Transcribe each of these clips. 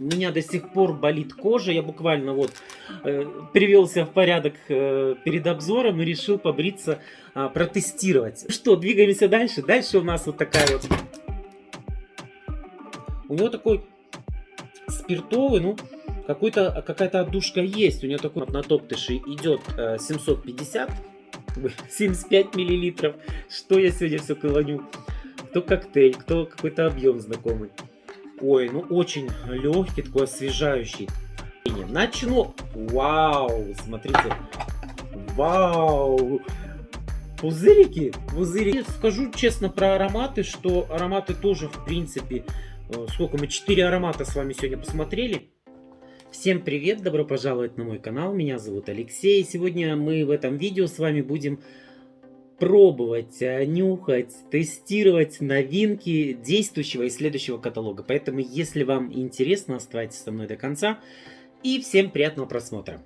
У меня до сих пор болит кожа. Я буквально вот привел себя в порядок перед обзором и решил побриться, протестировать. Что, двигаемся дальше. Дальше у нас вот такая вот. У него такой спиртовый, ну, какая-то отдушка есть. У него такой на топтыше идет 750, 75 миллилитров. Что я сегодня все клоню? Кто коктейль, кто какой-то объем знакомый. Ой, ну очень легкий, такой освежающий. Начну. Вау, смотрите. Вау. Пузырики. Скажу честно про ароматы, что ароматы тоже, в принципе, сколько мы 4 аромата с вами сегодня посмотрели. Всем привет, добро пожаловать на мой канал. Меня зовут Алексей. Сегодня мы в этом видео с вами будем пробовать, нюхать, тестировать новинки действующего и следующего каталога. Поэтому, если вам интересно, оставайтесь со мной до конца. И всем приятного просмотра.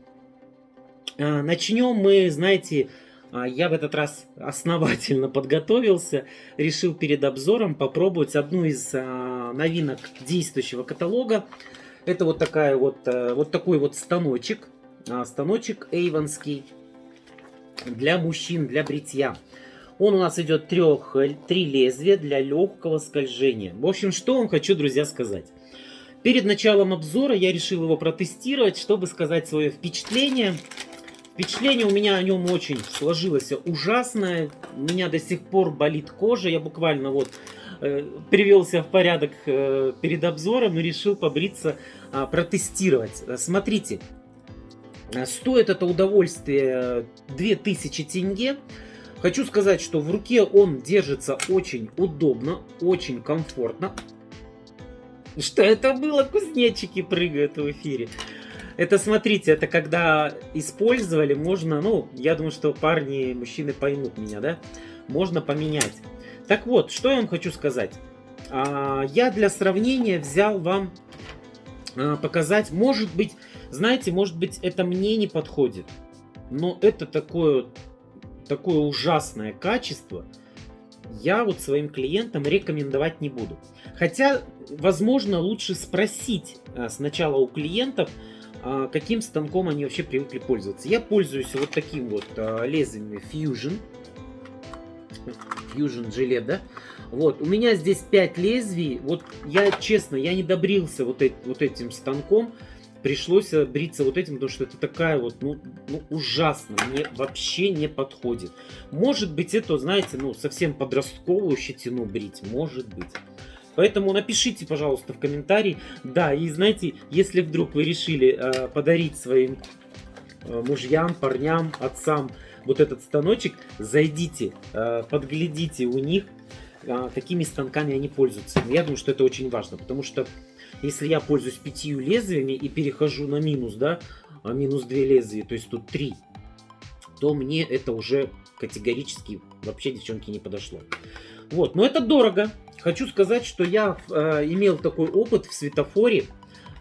Начнем мы, знаете, я в этот раз основательно подготовился. Решил перед обзором попробовать одну из новинок действующего каталога. Это вот такой вот станочек. Станочек эйвонский. Для мужчин, для бритья. Он у нас идет 3 лезвия для легкого скольжения. В общем, что вам хочу, друзья, сказать. Перед началом обзора я решил его протестировать, чтобы сказать свое впечатление. Впечатление у меня о нем очень сложилось ужасное. У меня до сих пор болит кожа. Я буквально вот привел себя в порядок перед обзором и решил побриться, протестировать. Смотрите. Стоит это удовольствие 2000 тенге. Хочу сказать, что в руке он держится очень удобно, очень комфортно. Что это было? Кузнечики прыгают в эфире. Это, смотрите, это когда использовали, можно, ну, я думаю, что парни, мужчины поймут меня, да? Можно поменять. Так вот, что я вам хочу сказать. Я для сравнения взял вам показать, может быть, знаете, может быть, это мне не подходит, но это такое ужасное качество я вот своим клиентам рекомендовать не буду. Хотя, возможно, лучше спросить сначала у клиентов, каким станком они вообще привыкли пользоваться. Я пользуюсь вот таким вот лезвием Fusion Gillette, да? Вот, у меня здесь 5 лезвий. Вот я, честно, я не добрился вот этим станком. Пришлось бриться вот этим, потому что это такая вот, ну ужасно. Мне вообще не подходит. Может быть, это, знаете, ну, совсем подростковую щетину брить. Может быть. Поэтому напишите, пожалуйста, в комментарии. Да, и знаете, если вдруг вы решили подарить своим мужьям, парням, отцам вот этот станочек, зайдите, подглядите у них, какими станками они пользуются. Я думаю, что это очень важно, потому что если я пользуюсь 5 лезвиями и перехожу на минус, да, минус 2 лезвия, то есть тут 3, то мне это уже категорически вообще, девчонки, не подошло. Вот, но это дорого. Хочу сказать, что я имел такой опыт в Светофоре.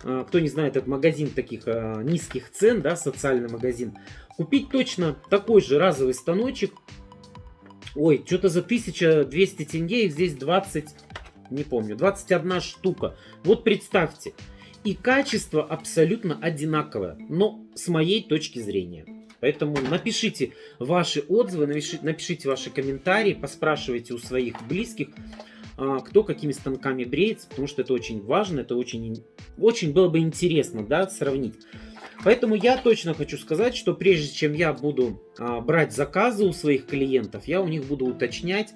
Кто не знает, это магазин таких низких цен, да, социальный магазин. Купить точно такой же разовый станочек. Ой, что-то за 1200 тенге, их здесь 20, не помню, 21 штука. Вот представьте. И качество абсолютно одинаковое, но с моей точки зрения. Поэтому напишите ваши отзывы, напишите ваши комментарии, поспрашивайте у своих близких, кто какими станками бреется, потому что это очень важно, это очень было бы интересно, да, сравнить. Поэтому я точно хочу сказать, что прежде чем я буду брать заказы у своих клиентов, я у них буду уточнять,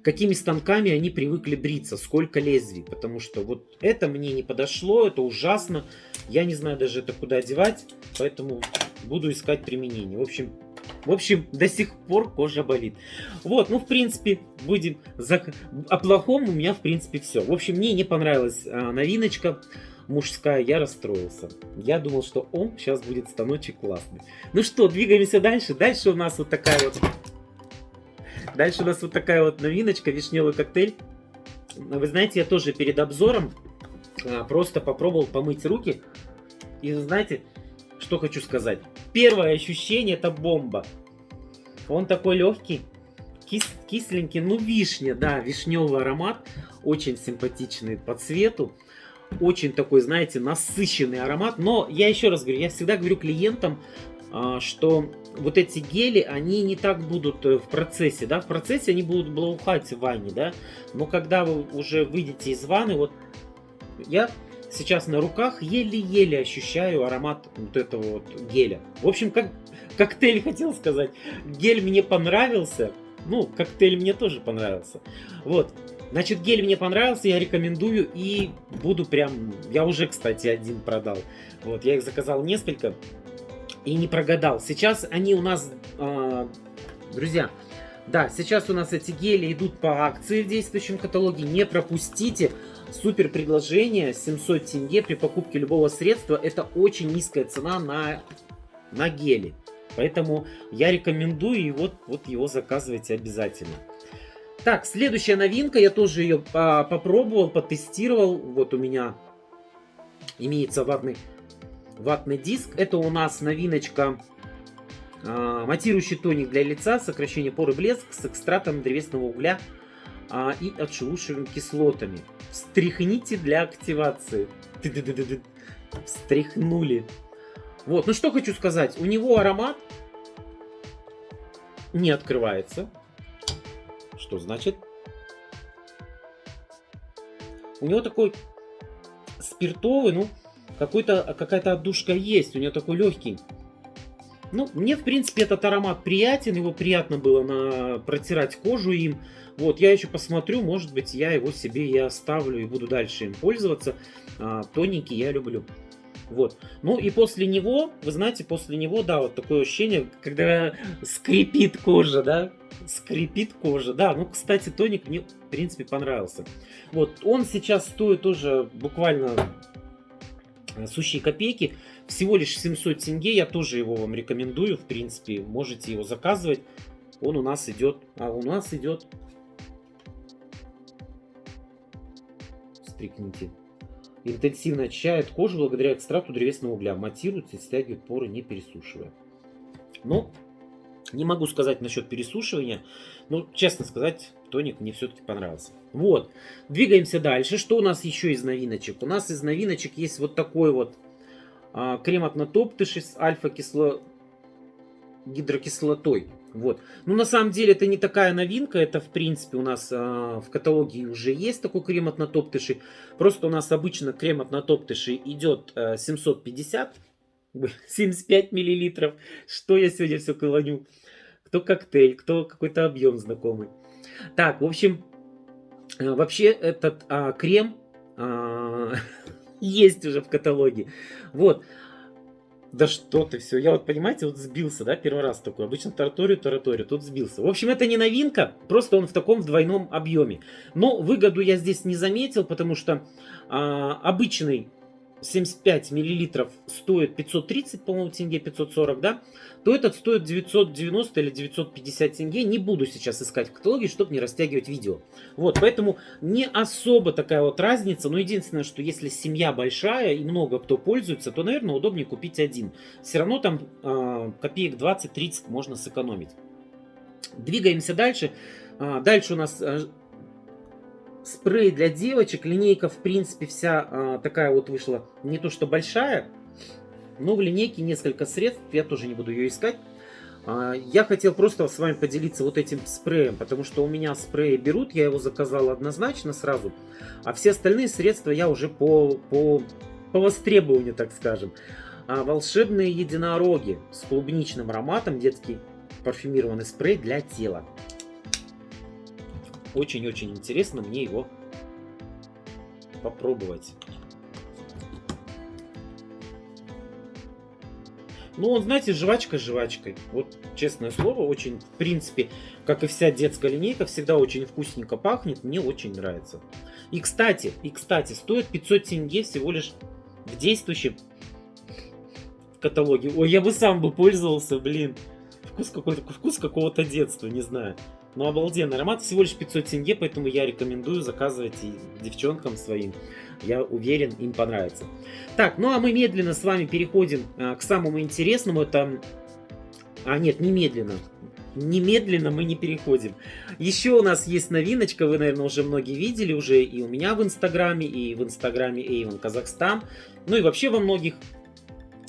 какими станками они привыкли бриться, сколько лезвий. Потому что вот это мне не подошло, это ужасно. Я не знаю даже это куда девать, поэтому буду искать применение. В общем, до сих пор кожа болит. Вот, ну, в принципе, о плохом у меня, в принципе, все. В общем, мне не понравилась новиночка мужская, я расстроился. Я думал, что он сейчас будет станочек классный. Ну что, двигаемся дальше. Дальше у нас вот такая вот новиночка, вишневый коктейль. Вы знаете, я тоже перед обзором просто попробовал помыть руки. И знаете, что хочу сказать? Первое ощущение — это бомба. Он такой легкий, кисленький, ну вишня, да, вишневый аромат. Очень симпатичный по цвету. очень такой, знаете, насыщенный аромат. Но я еще раз говорю, я всегда говорю клиентам, что вот эти гели, они не так будут в процессе, да, в процессе они будут благоухать в ванне, да, но когда вы уже выйдете из ванны, вот я сейчас на руках еле-еле ощущаю аромат вот этого вот геля. В общем, как коктейль хотел сказать, гель мне понравился, ну, коктейль мне тоже понравился, вот. Значит, гель мне понравился, я рекомендую и буду прям, я уже, кстати, один продал, вот, я их заказал несколько. И не прогадал. Сейчас они у нас, друзья, да, сейчас у нас эти гели идут по акции в действующем каталоге. Не пропустите. Супер предложение. 700 тенге при покупке любого средства. Это очень низкая цена на гели. Поэтому я рекомендую, и вот его заказывайте обязательно. Так, следующая новинка. Я тоже ее попробовал, потестировал. Вот у меня имеется ватный диск. Это у нас новиночка, матирующий тоник для лица, сокращение пор и блеск с экстрактом древесного угля и отшелушиваемыми кислотами. Встряхните для активации. Встряхнули. Вот, ну что хочу сказать. У него аромат не открывается. Что значит? У него такой спиртовый, ну, какая-то отдушка есть, у него такой легкий. Ну, мне, в принципе, этот аромат приятен, его приятно было протирать кожу им. Вот, я еще посмотрю, может быть, я его себе и оставлю, и буду дальше им пользоваться. Тоники я люблю. Вот. Ну, и после него, вы знаете, после него, да, вот такое ощущение, когда скрипит кожа, да, скрипит кожа. Да, ну, кстати, тоник мне, в принципе, понравился. Вот, он сейчас стоит тоже буквально сущие копейки, всего лишь 700 тенге, я тоже его вам рекомендую, в принципе, можете его заказывать, он у нас идет, стрикните, интенсивно очищает кожу благодаря экстракту древесного угля, матирует и стягивает поры, не пересушивая. Но не могу сказать насчет пересушивания, но, честно сказать, тоник мне все-таки понравился. Вот, двигаемся дальше. Что у нас еще из новиночек? У нас из новиночек есть вот такой вот крем от Натоптыши с альфа-гидрокислотой. Вот. Ну, на самом деле, это не такая новинка. Это, в принципе, у нас в каталоге уже есть такой крем от Натоптыши. Просто у нас обычно крем от Натоптыши идет 750, 75 миллилитров. Что я сегодня все клоню? Кто коктейль, кто какой-то объем знакомый. Так, в общем, вообще этот крем есть уже в каталоге. Вот. Да что ты, все. Я вот, понимаете, вот сбился, да, первый раз такой. Обычно тараторию, тут сбился. В общем, это не новинка, просто он в таком двойном объеме. Но выгоду я здесь не заметил, потому что обычный 75 миллилитров стоит 530, по-моему, тенге, 540, да, то этот стоит 990 или 950 тенге. Не буду сейчас искать в каталоге, чтобы не растягивать видео. Вот, поэтому не особо такая вот разница. Но единственное, что если семья большая и много кто пользуется, то, наверное, удобнее купить один. Все равно там копеек 20-30 можно сэкономить. Двигаемся дальше. Дальше у нас спрей для девочек. Линейка, в принципе, вся такая вот вышла. Не то что большая, но в линейке несколько средств. Я тоже не буду ее искать. Я хотел просто с вами поделиться вот этим спреем, потому что у меня спреи берут. Я его заказал однозначно сразу. А все остальные средства я уже по востребованию, так скажем. Волшебные единороги с клубничным ароматом. Детский парфюмированный спрей для тела. Очень-очень интересно мне его попробовать. Ну, он, знаете, жвачка жвачкой. Вот, честное слово, очень, в принципе, как и вся детская линейка, всегда очень вкусненько пахнет. Мне очень нравится. И, кстати, стоит 500 тенге всего лишь в действующем каталоге. Ой, я бы сам пользовался, блин. Вкус какого-то детства, не знаю. Но обалденный аромат, всего лишь 500 тенге, поэтому я рекомендую заказывать и девчонкам своим. Я уверен, им понравится. Так, ну а мы медленно с вами переходим к самому интересному. Это... нет, не медленно. Немедленно мы не переходим. Еще у нас есть новиночка, вы, наверное, уже многие видели, уже и у меня в Инстаграме, и в Инстаграме Avon Казахстан, ну и вообще во многих,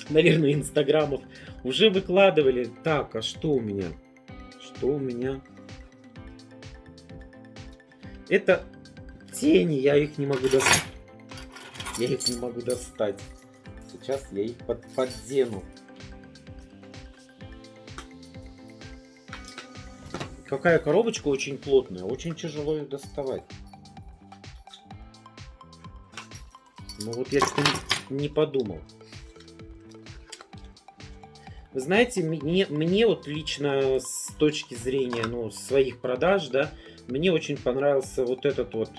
наверное, Инстаграмов уже выкладывали. Так, а что у меня? Что у меня? Это тени, я их не могу достать. Я их не могу достать. Сейчас я их поддену. Какая коробочка очень плотная, очень тяжело ее доставать. Ну вот я что-то не подумал. Вы знаете, мне вот лично с точки зрения, ну, своих продаж, да, мне очень понравился вот этот вот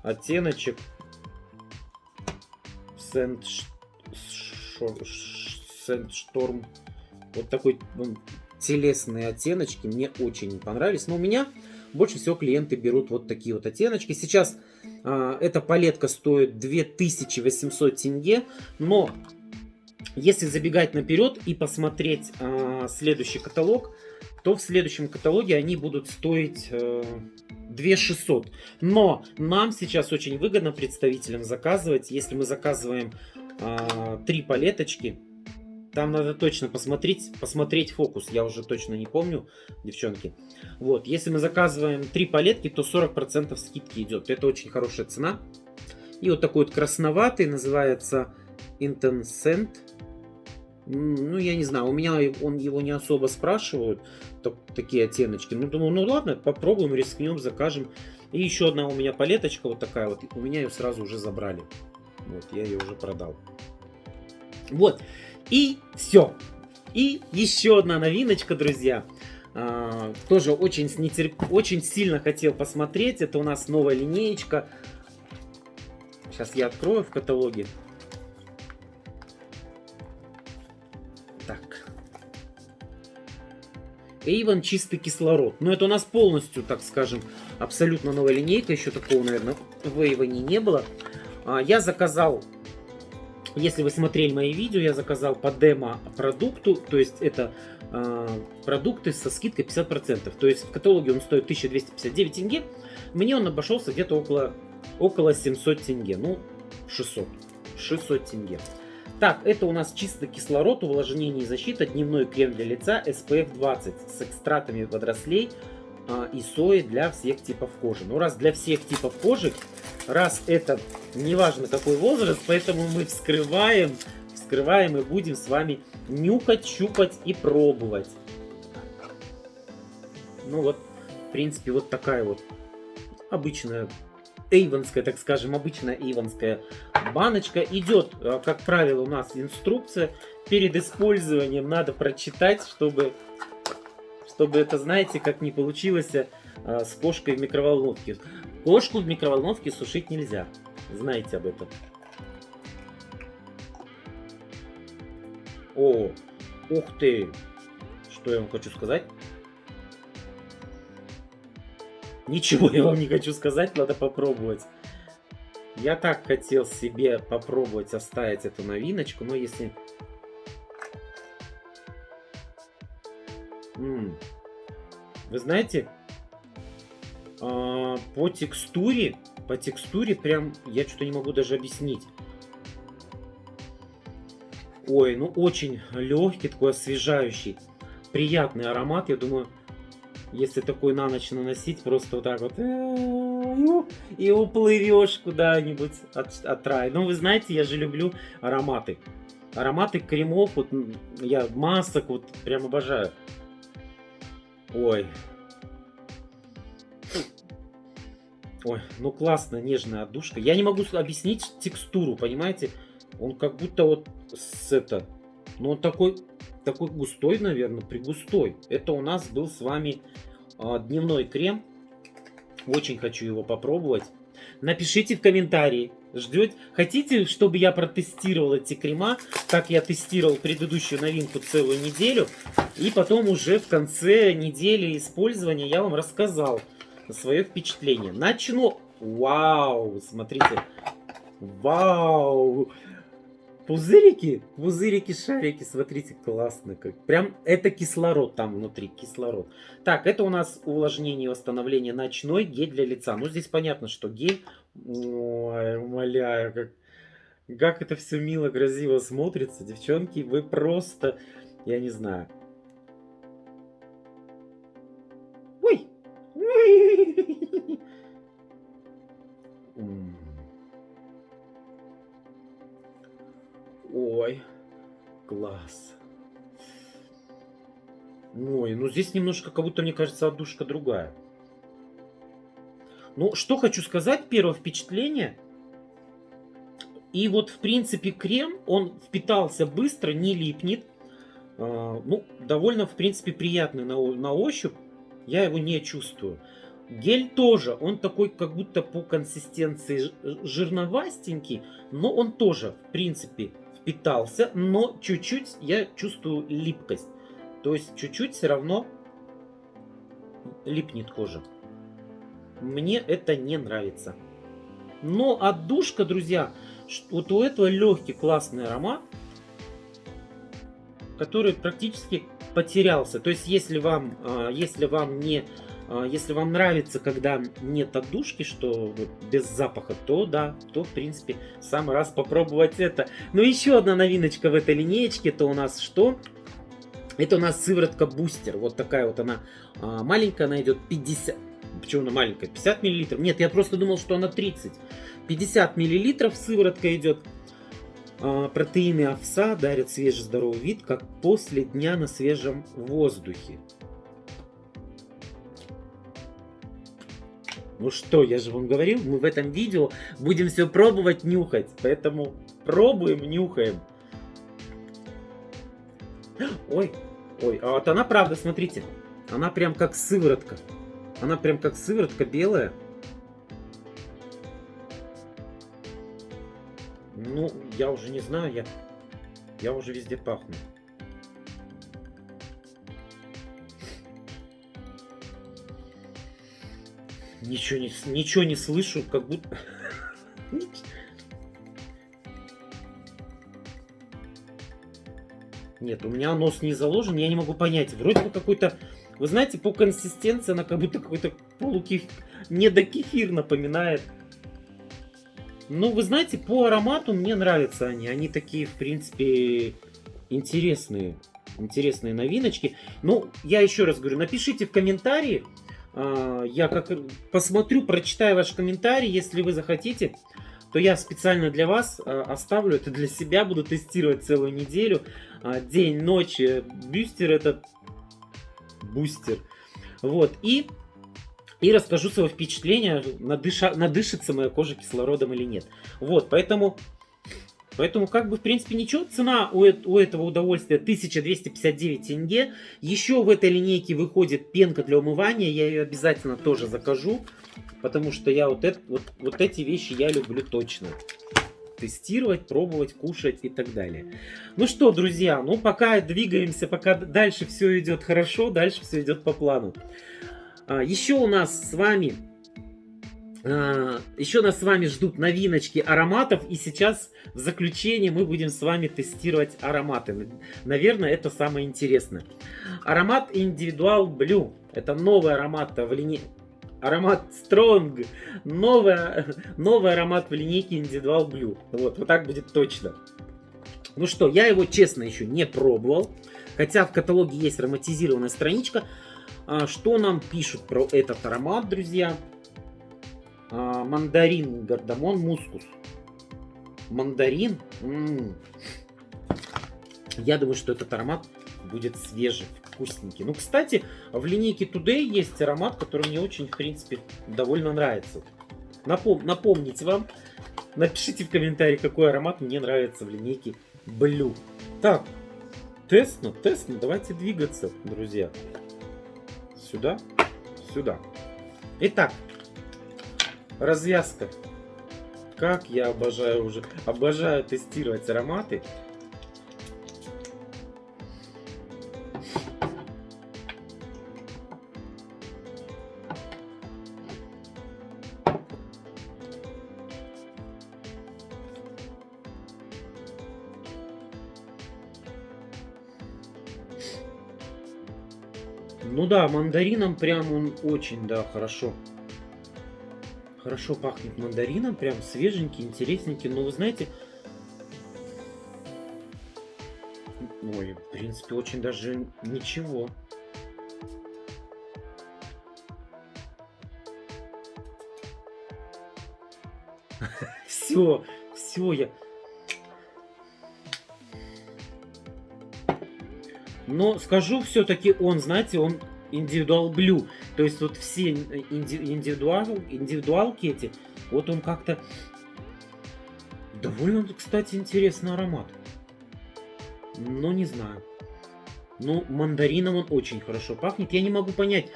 оттеночек Sandstorm. Вот такой телесные оттеночки мне очень понравились. Но у меня больше всего клиенты берут вот такие вот оттеночки. Сейчас эта палетка стоит 2800 тенге. Но если забегать наперед и посмотреть следующий каталог, то в следующем каталоге они будут стоить 2600. Но нам сейчас очень выгодно представителям заказывать. Если мы заказываем 3 палеточки, там надо точно посмотреть фокус. Я уже точно не помню, девчонки. Вот, если мы заказываем 3 палетки, то 40% скидки идет. Это очень хорошая цена. И вот такой вот красноватый, называется Intenscent. Ну, я не знаю, у меня его не особо спрашивают, такие оттеночки. Ну, думаю, ну ладно, попробуем, рискнем, закажем. И еще одна у меня палеточка вот такая вот. У меня ее сразу уже забрали. Вот, я ее уже продал. Вот. И все. И еще одна новиночка, друзья. Тоже очень сильно хотел посмотреть. Это у нас новая линеечка. Сейчас я открою в каталоге. Так. Avon чистый кислород. Но это у нас полностью, так скажем, абсолютно новая линейка. Еще такого, наверное, в Avon не было. Я заказал, если вы смотрели мои видео, я заказал по демо-продукту. То есть это продукты со скидкой 50%. То есть в каталоге он стоит 1259 тенге. Мне он обошелся где-то около 700 тенге. Ну, 600 тенге. Так, это у нас чистый кислород, увлажнение и защита, дневной крем для лица SPF 20 с экстратами водорослей и сои для всех типов кожи. Ну, раз для всех типов кожи, раз это неважно какой возраст, поэтому мы вскрываем и будем с вами нюхать, щупать и пробовать. Ну вот, в принципе, вот такая вот обычная эйвонская, так скажем, обычная эйвонская баночка. Идет, как правило, у нас инструкция. Перед использованием надо прочитать, чтобы это, знаете, как не получилось с кошкой в микроволновке. Кошку в микроволновке сушить нельзя. Знаете об этом. О, ух ты! Что я вам хочу сказать? Ничего я вам не хочу сказать, надо попробовать. Я так хотел себе попробовать оставить эту новиночку, но если... Вы знаете, по текстуре прям я что-то не могу даже объяснить. Ой, ну очень легкий, такой освежающий, приятный аромат. Я думаю, если такой на ночь наносить, просто вот так вот и уплывешь куда-нибудь от рая. Ну, вы знаете, я же люблю ароматы. Ароматы кремов, вот я масок вот прям обожаю. Ой. Ой, ну классно, нежная отдушка. Я не могу объяснить текстуру, понимаете? Он как будто вот ну он такой густой, наверное, пригустой. Это у нас был с вами дневной крем. Очень хочу его попробовать. Напишите в комментарии. Хотите, чтобы я протестировал эти крема, как я тестировал предыдущую новинку целую неделю, и потом уже в конце недели использования я вам рассказал свое впечатление. Начну. Вау, смотрите. Вау. Пузырики, пузырики, шарики, смотрите, классно как. Прям это кислород там внутри, кислород. Так, это у нас увлажнение и восстановление ночной гель для лица. Ну, здесь понятно, что гель. Ой, умоляю, как это все мило, красиво смотрится. Девчонки, вы просто, я не знаю. Ой! Ой! Ой, класс. Ой, ну здесь немножко, как будто, мне кажется, отдушка другая. Ну, что хочу сказать, первое впечатление. И вот, в принципе, крем, он впитался быстро, не липнет. Ну, довольно, в принципе, приятный на ощупь. Я его не чувствую. Гель тоже, он такой, как будто по консистенции жирновастенький, но он тоже, в принципе, впитался, но чуть-чуть я чувствую липкость. То есть чуть-чуть все равно липнет кожа. Мне это не нравится. Но отдушка, друзья, вот у этого легкий классный аромат, который практически потерялся. То есть если вам нравится, когда нет отдушки, что вот без запаха, то да, то в принципе самый раз попробовать это. Но еще одна новиночка в этой линеечке, это у нас что? Это у нас сыворотка бустер. Вот такая вот она маленькая, она идет 50. Почему она маленькая? 50 мл. Нет, я просто думал, что она 30. 50 мл сыворотка идет. Протеины овса дарят свежий здоровый вид, как после дня на свежем воздухе. Ну что, я же вам говорил, мы в этом видео будем все пробовать, нюхать. Поэтому пробуем, нюхаем. Ой, ой, а вот она правда, смотрите. Она прям как сыворотка. Она прям как сыворотка белая. Ну, я уже не знаю, я уже везде пахну. Ничего не слышу, как будто... Нет, у меня нос не заложен, я не могу понять. Вроде бы какой-то... Вы знаете, по консистенции она как будто какой-то полукефир... Недокефир напоминает. Ну, вы знаете, по аромату мне нравятся они. Они такие, в принципе, интересные. Интересные новиночки. Ну, я еще раз говорю, напишите в комментарии. Я как посмотрю, прочитаю ваш комментарий. Если вы захотите, то я специально для вас оставлю. Это для себя буду тестировать целую неделю. День, ночь. Бустер этот. Бустер. Вот. И расскажу свое впечатление, надышится моя кожа кислородом или нет. Вот, поэтому как бы, в принципе, ничего. Цена у этого удовольствия 1259 тенге. Еще в этой линейке выходит пенка для умывания. Я ее обязательно тоже закажу. Потому что я вот эти вещи я люблю точно. Тестировать, пробовать, кушать и так далее. Ну что, друзья, ну пока двигаемся, пока дальше все идет хорошо, дальше все идет по плану. Еще нас с вами ждут новиночки ароматов. И сейчас в заключение мы будем с вами тестировать ароматы. Наверное, это самое интересное. Аромат Individual Blue. Это новый аромат в линейке. Аромат Strong. Новый аромат в линейке Individual Blue. Вот так будет точно. Ну что, я его, честно, еще не пробовал. Хотя в каталоге есть ароматизированная страничка. Что нам пишут про этот аромат, друзья? Мандарин, кардамон, мускус. Мандарин. Я думаю, что этот аромат будет свежий, вкусненький. Ну, кстати, в линейке Today есть аромат, который мне очень, в принципе, довольно нравится. Напомнить вам, напишите в комментарии, какой аромат мне нравится в линейке Blue. Так, тесно, давайте двигаться, друзья. Сюда, сюда. Итак, развязка. Как я обожаю тестировать ароматы. Ну да, мандарином прям он очень, да, хорошо. Хорошо пахнет мандарином, прям свеженький, интересненький. Но вы знаете, ой, в принципе, очень даже ничего. Все, все, я... Но скажу все-таки он, знаете, он индивидуал блю. То есть вот все индивидуалки эти, вот он как-то довольно, кстати, интересный аромат. Но не знаю. Ну, мандарином он очень хорошо пахнет. Я не могу понять,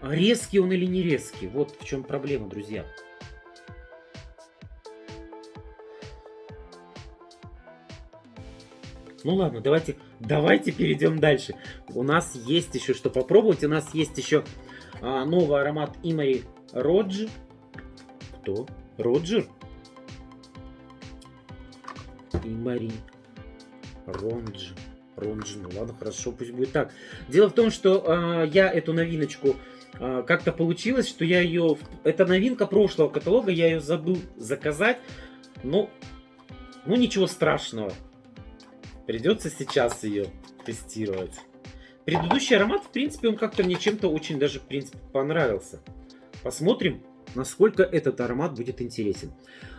резкий он или не резкий. Вот в чем проблема, друзья. Ну ладно, давайте перейдем дальше. У нас есть еще что попробовать. У нас есть еще новый аромат Imory Roger. Кто? Роджер? Imory Ронж. Ронж. Ну ладно, хорошо, пусть будет так. Дело в том, что я эту новиночку как-то получилось, что я ее... Это новинка прошлого каталога, я ее забыл заказать. Но ну ничего страшного. Придется сейчас ее тестировать. Предыдущий аромат, в принципе, он как-то мне чем-то очень даже, в принципе, понравился. Посмотрим, насколько этот аромат будет интересен.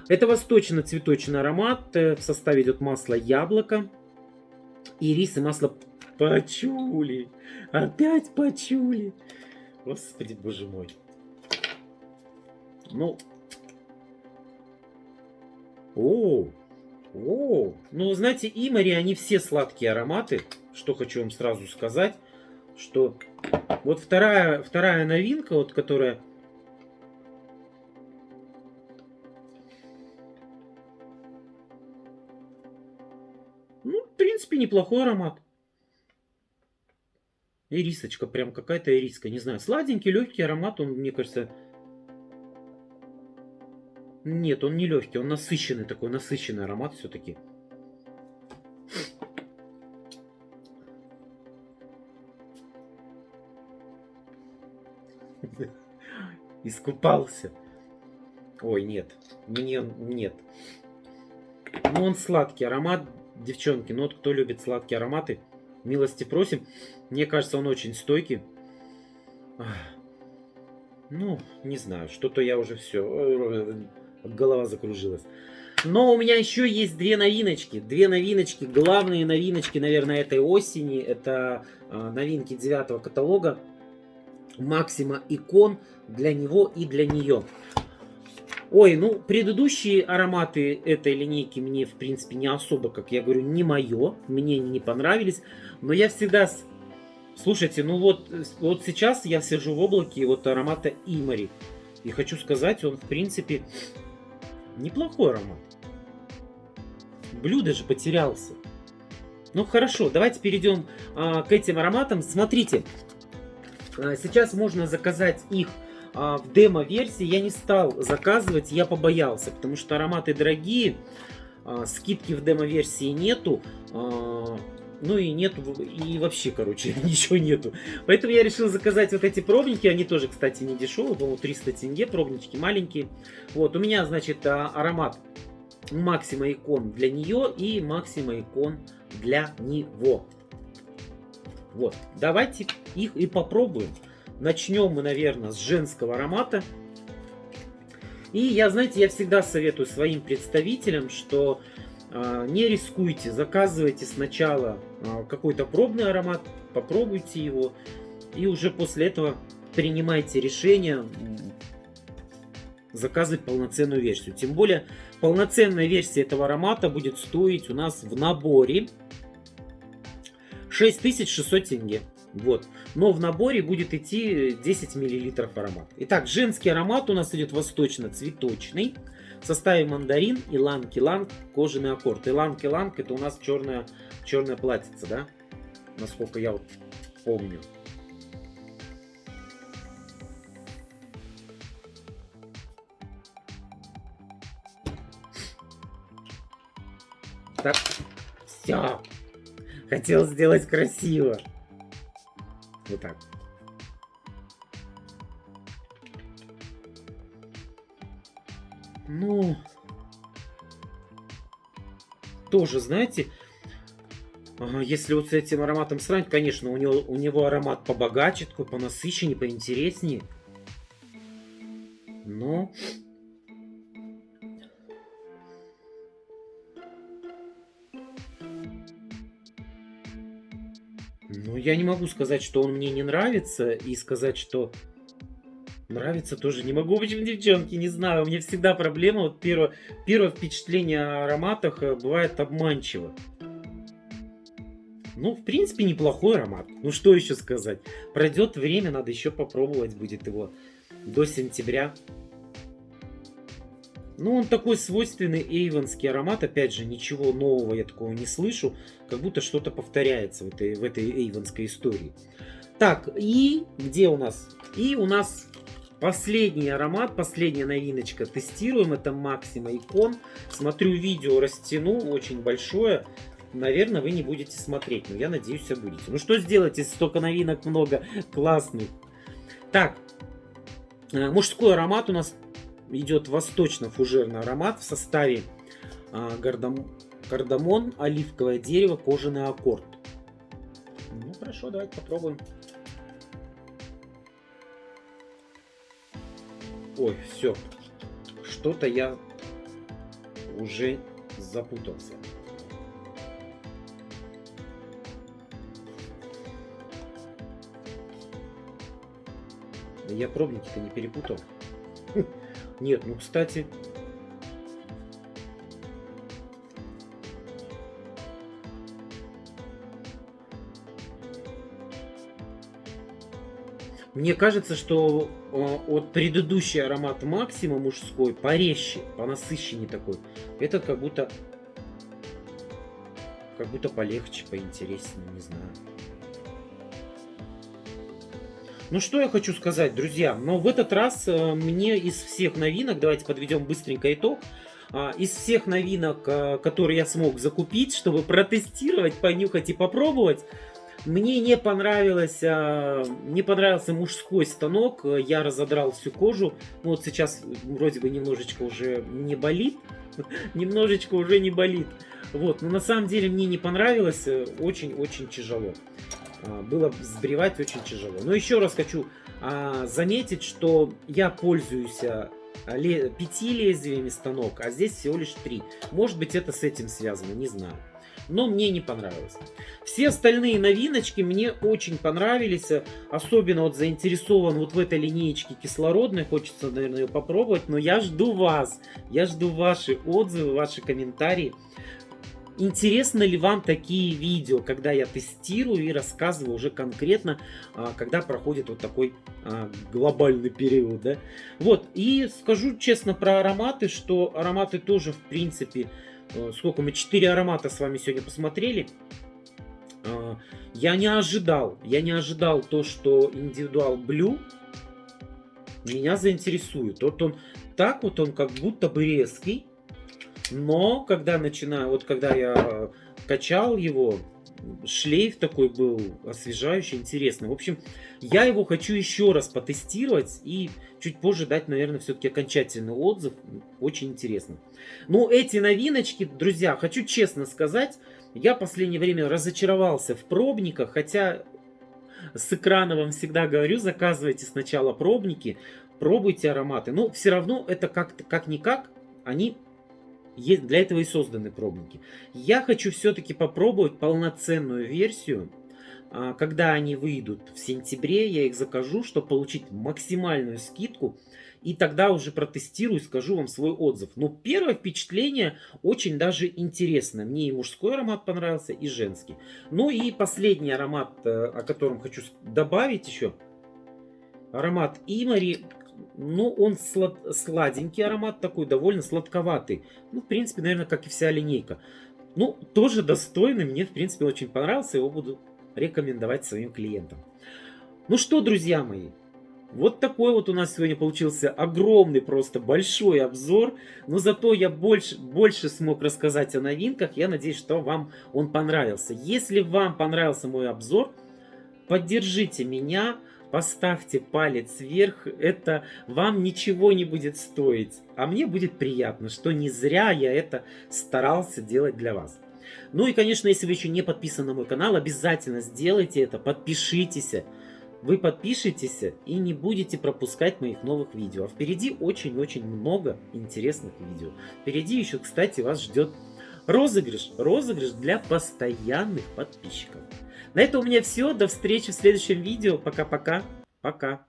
Это восточно-цветочный аромат. В составе идет масло яблоко, ирис и масло пачули. Опять пачули. Господи, боже мой. Ну. Ну, знаете, Imory, они все сладкие ароматы. Что хочу вам сразу сказать, что вот вторая новинка, вот которая... Ну, в принципе, неплохой аромат. Ирисочка, прям какая-то ириска, не знаю. Сладенький, легкий аромат, он, мне кажется... Нет, он не легкий, он насыщенный такой, насыщенный аромат все-таки. Искупался. Ой, нет. Мне нет. Ну, он сладкий аромат, девчонки. Ну, вот кто любит сладкие ароматы, милости просим. Мне кажется, он очень стойкий. Ну, не знаю, что-то я уже все... Голова закружилась. Но у меня еще есть две новиночки. Две новиночки, главные новиночки, наверное, этой осени. Это новинки 9-го каталога. Максима Икон для него и для нее. Ой, ну, предыдущие ароматы этой линейки мне, в принципе, не особо, как я говорю, не мое. Мне они не понравились. Но я всегда... Слушайте, ну вот сейчас я сижу в облаке вот аромата Imory. И хочу сказать, он, в принципе, неплохой аромат. Блюдо же потерялся. Ну, хорошо, давайте перейдем к этим ароматам. Смотрите, сейчас можно заказать их в демо-версии. Я не стал заказывать, я побоялся, потому что ароматы дорогие, скидки в демо-версии нету, ну и нету, и вообще, короче, ничего нету. Поэтому я решил заказать вот эти пробники, они тоже, кстати, не дешевые, по-моему, 300 тенге, пробнички маленькие. Вот, у меня, значит, аромат Максима Икон для нее и Максима Икон для него. Вот, давайте их и попробуем. Начнем мы, наверное, с женского аромата. И я, знаете, я всегда советую своим представителям, что не рискуйте, заказывайте сначала какой-то пробный аромат, попробуйте его, и уже после этого принимайте решение заказывать полноценную версию. Тем более, полноценная версия этого аромата будет стоить у нас в наборе 6600 тенге. Вот. Но в наборе будет идти 10 мл аромат. Итак, женский аромат у нас идет восточно-цветочный. В составе мандарин, иланг-иланг, кожаный аккорд. Иланг-иланг это у нас черная платьице, да? Насколько я вот помню. Так, все. Хотел сделать красиво. Вот так. Ну, тоже, знаете, если вот с этим ароматом сравнить, конечно, у него аромат побогаче, такой понасыщеннее, поинтереснее. Но, ну, я не могу сказать, что он мне не нравится, и сказать, что нравится тоже не могу. Почему, девчонки, не знаю. У меня всегда проблема. Вот первое впечатление о ароматах бывает обманчиво. Ну, в принципе, неплохой аромат. Ну, что еще сказать? Пройдет время, надо еще попробовать будет его до сентября. Ну, он такой свойственный эйвонский аромат. Опять же, ничего нового я такого не слышу. Как будто что-то повторяется в этой эйвонской истории. Так, и где у нас? И у нас последний аромат, последняя новиночка. Тестируем. Это Maxima Icon. Смотрю видео, растяну, очень большое. Наверное, вы не будете смотреть, но я надеюсь, все будете. Ну что сделать, если столько новинок много классных? Так, мужской аромат у нас идет восточно-фужерный аромат в составе кардамон, оливковое дерево, кожаный аккорд. Ну хорошо, давайте попробуем. Ой, все. Что-то я уже запутался. Я пробники-то не перепутал. Нет, ну кстати. Мне кажется, что от предыдущий аромат Максима мужской порезче, понасыщеннее такой. Этот как будто полегче, поинтереснее, не знаю. Ну что я хочу сказать, друзья, но в этот раз мне из всех новинок, давайте подведем быстренько итог, из всех новинок, которые я смог закупить, чтобы протестировать, понюхать и попробовать, мне не понравился мужской станок, я разодрал всю кожу, ну вот сейчас вроде бы немножечко уже не болит, вот, но на самом деле мне не понравилось, очень-очень тяжело. Было сбривать очень тяжело. Но еще раз хочу заметить, что я пользуюсь 5 лезвиями станок, а здесь всего лишь 3. Может быть, это с этим связано, не знаю. Но мне не понравилось. Все остальные новиночки мне очень понравились. Особенно вот заинтересован вот в этой линеечке кислородной. Хочется, наверное, ее попробовать. Но я жду вас. Я жду ваши отзывы, ваши комментарии. Интересно ли вам такие видео, когда я тестирую и рассказываю уже конкретно, когда проходит вот такой глобальный период, да? Вот, и скажу честно про ароматы, что ароматы тоже, в принципе, сколько мы, 4 аромата с вами сегодня посмотрели. Я не ожидал то, что Individual Blue меня заинтересует. Вот он так вот, он как будто бы резкий. Но когда когда я качал его, шлейф такой был освежающий, интересный. В общем, я его хочу еще раз потестировать и чуть позже дать, наверное, все-таки окончательный отзыв. Очень интересно. Но эти новиночки, друзья, хочу честно сказать, я в последнее время разочаровался в пробниках, хотя с экрана вам всегда говорю, заказывайте сначала пробники, пробуйте ароматы. Но все равно это как-никак, они для этого и созданы пробники. Я хочу все-таки попробовать полноценную версию. Когда они выйдут в сентябре, я их закажу, чтобы получить максимальную скидку. И тогда уже протестирую и скажу вам свой отзыв. Но первое впечатление очень даже интересно. Мне и мужской аромат понравился, и женский. Ну и последний аромат, о котором хочу добавить еще. Аромат Имари. Ну, он сладенький аромат такой, довольно сладковатый. Ну, в принципе, наверное, как и вся линейка. Ну, тоже достойный, мне, в принципе, очень понравился. Его буду рекомендовать своим клиентам. Ну что, друзья мои, вот такой вот у нас сегодня получился огромный, просто большой обзор. Но зато я больше смог рассказать о новинках. Я надеюсь, что вам он понравился. Если вам понравился мой обзор, поддержите меня, поставьте палец вверх, это вам ничего не будет стоить, а мне будет приятно, что не зря я это старался делать для вас. Ну и, конечно, если вы еще не подписаны на мой канал, обязательно сделайте это, подпишитесь. Вы подпишитесь и не будете пропускать моих новых видео. А впереди очень-очень много интересных видео. Впереди еще, кстати, вас ждет розыгрыш. Розыгрыш для постоянных подписчиков. На этом у меня все. До встречи в следующем видео. Пока-пока. Пока.